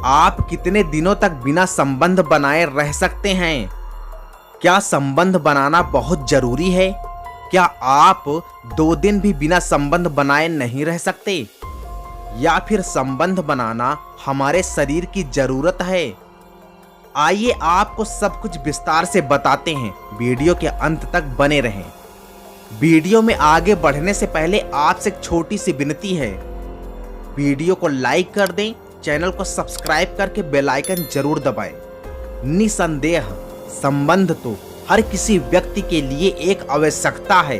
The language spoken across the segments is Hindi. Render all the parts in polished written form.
आप कितने दिनों तक बिना संबंध बनाए रह सकते हैं? क्या संबंध बनाना बहुत जरूरी है? क्या आप 2 दिन भी बिना संबंध बनाए नहीं रह सकते? या फिर संबंध बनाना हमारे शरीर की जरूरत है? आइए आपको सब कुछ विस्तार से बताते हैं। वीडियो के अंत तक बने रहें। वीडियो में आगे बढ़ने से पहले आपसे एक छोटी सी विनती है, वीडियो को लाइक कर दें, चैनल को सब्सक्राइब करके बेल आइकन जरूर दबाएं। निसंदेह संबंध तो हर किसी व्यक्ति के लिए एक आवश्यकता है।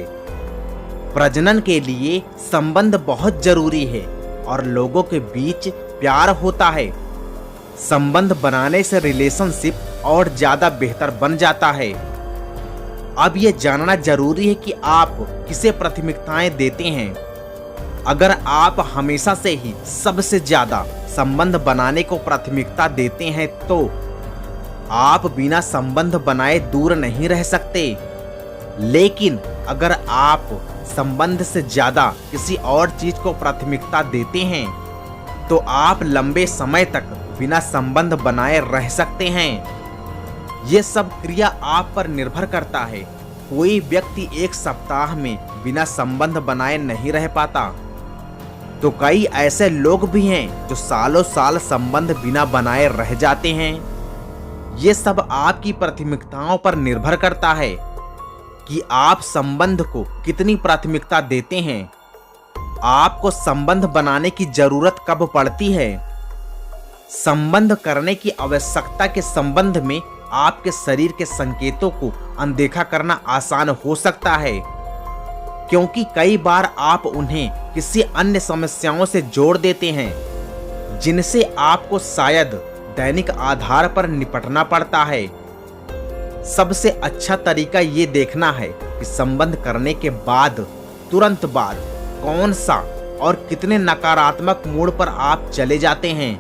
प्रजनन के लिए संबंध बहुत जरूरी है और लोगों के बीच प्यार होता है। संबंध बनाने से रिलेशनशिप और ज्यादा बेहतर बन जाता है। अब ये जानना जरूरी है कि आप किसे प्राथमिकताएं देते हैं। अगर आप हमेशा से ही सबसे ज्यादा संबंध बनाने को प्राथमिकता देते हैं तो आप बिना संबंध बनाए दूर नहीं रह सकते। लेकिन अगर आप संबंध से ज्यादा किसी और चीज को प्राथमिकता देते हैं तो आप लंबे समय तक बिना संबंध बनाए रह सकते हैं। ये सब क्रिया आप पर निर्भर करता है। कोई व्यक्ति 1 सप्ताह में बिना संबंध बनाए नहीं रह पाता, तो कई ऐसे लोग भी हैं जो सालों साल संबंध बिना बनाए रह जाते हैं। ये सब आपकी प्राथमिकताओं पर निर्भर करता है कि आप संबंध को कितनी प्राथमिकता देते हैं। आपको संबंध बनाने की जरूरत कब पड़ती है? संबंध करने की आवश्यकता के संबंध में आपके शरीर के संकेतों को अनदेखा करना आसान हो सकता है, क्योंकि कई बार आप उन्हें किसी अन्य समस्याओं से जोड़ देते हैं जिनसे आपको शायद दैनिक आधार पर निपटना पड़ता है। सबसे अच्छा तरीका ये देखना है कि संबंध करने के बाद तुरंत बाद कौन सा और कितने नकारात्मक मोड़ पर आप चले जाते हैं।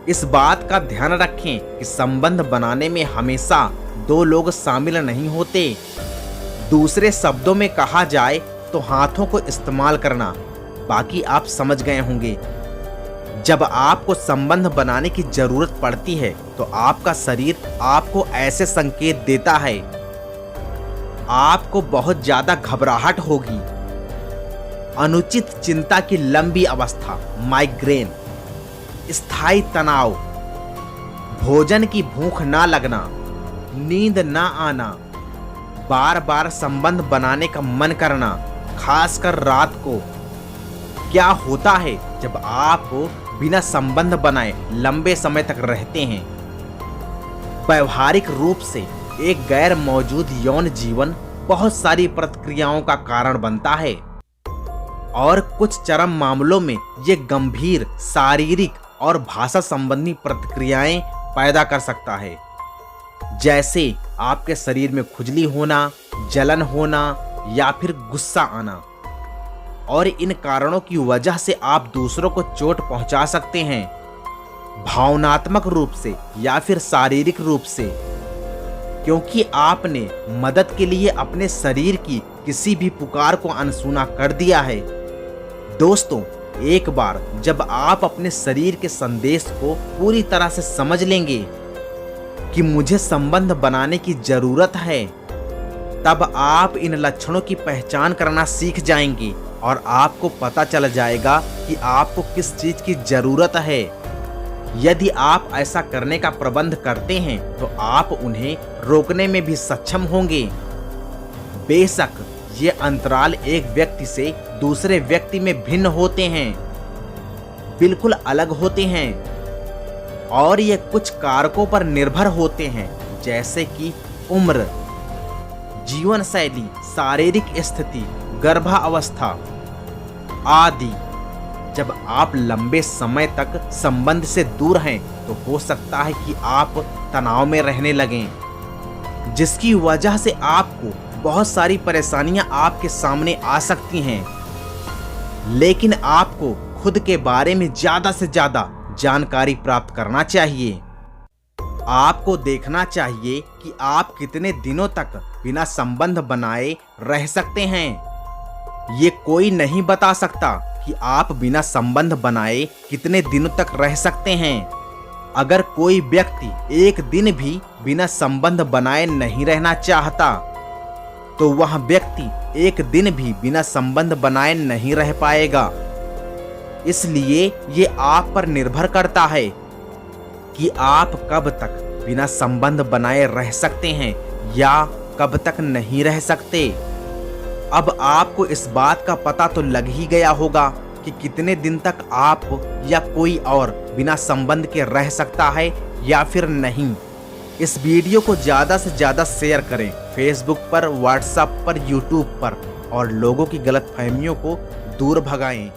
इस बात का ध्यान रखें कि संबंध बनाने में हमेशा 2 लोग शामिल नहीं होते। दूसरे शब्दों में कहा जाए तो हाथों को इस्तेमाल करना। बाकी आप समझ गए होंगे। जब आपको संबंध बनाने की जरूरत पड़ती है तो आपका शरीर आपको ऐसे संकेत देता है। आपको बहुत ज्यादा घबराहट होगी, अनुचित चिंता की लंबी अवस्था, माइग्रेन, स्थायी तनाव, भोजन की भूख ना लगना, नींद ना आना, बार बार संबंध बनाने का मन करना, खासकर रात को। क्या होता है जब आप बिना संबंध बनाए लंबे समय तक रहते हैं? व्यवहारिक रूप से एक गैर मौजूद यौन जीवन बहुत सारी प्रतिक्रियाओं का कारण बनता है और कुछ चरम मामलों में ये गंभीर शारीरिक और भाषा संबंधी प्रतिक्रियाएं पैदा कर सकता है, जैसे आपके शरीर में खुजली होना, जलन होना या फिर गुस्सा आना। और इन कारणों की वजह से आप दूसरों को चोट पहुंचा सकते हैं, भावनात्मक रूप से या फिर शारीरिक रूप से, क्योंकि आपने मदद के लिए अपने शरीर की किसी भी पुकार को अनसुना कर दिया है। दोस्तों, एक बार जब आप अपने शरीर के संदेश को पूरी तरह से समझ लेंगे कि मुझे संबंध बनाने की जरूरत है, तब आप इन लक्षणों की पहचान करना सीख जाएंगे और आपको पता चल जाएगा कि आपको किस चीज की जरूरत है। यदि आप ऐसा करने का प्रबंध करते हैं तो आप उन्हें रोकने में भी सक्षम होंगे। बेशक ये अंतराल एक व्यक्ति से दूसरे व्यक्ति में भिन्न होते हैं, बिल्कुल अलग होते हैं, और ये कुछ कारकों पर निर्भर होते हैं, जैसे कि उम्र, जीवन शैली, शारीरिक स्थिति, गर्भावस्था आदि। जब आप लंबे समय तक संबंध से दूर हैं तो हो सकता है कि आप तनाव में रहने लगें, जिसकी वजह से आपको बहुत सारी परेशानियां आपके सामने आ सकती हैं। लेकिन आपको खुद के बारे में ज्यादा से ज्यादा जानकारी प्राप्त करना चाहिए। आपको देखना चाहिए कि आप कितने दिनों तक बिना संबंध बनाए रह सकते हैं। ये कोई नहीं बता सकता कि आप बिना संबंध बनाए कितने दिनों तक रह सकते हैं। अगर कोई व्यक्ति एक दिन भी बिना संबंध बनाए नहीं रहना चाहता तो वह व्यक्ति एक दिन भी बिना संबंध बनाए नहीं रह पाएगा। इसलिए ये आप पर निर्भर करता है कि आप कब तक बिना संबंध बनाए रह सकते हैं या कब तक नहीं रह सकते। अब आपको इस बात का पता तो लग ही गया होगा कि कितने दिन तक आप या कोई और बिना संबंध के रह सकता है या फिर नहीं। इस वीडियो को ज़्यादा से ज़्यादा शेयर करें फेसबुक पर, व्हाट्सएप पर, यूट्यूब पर और लोगों की गलतफहमियों को दूर भगाएं।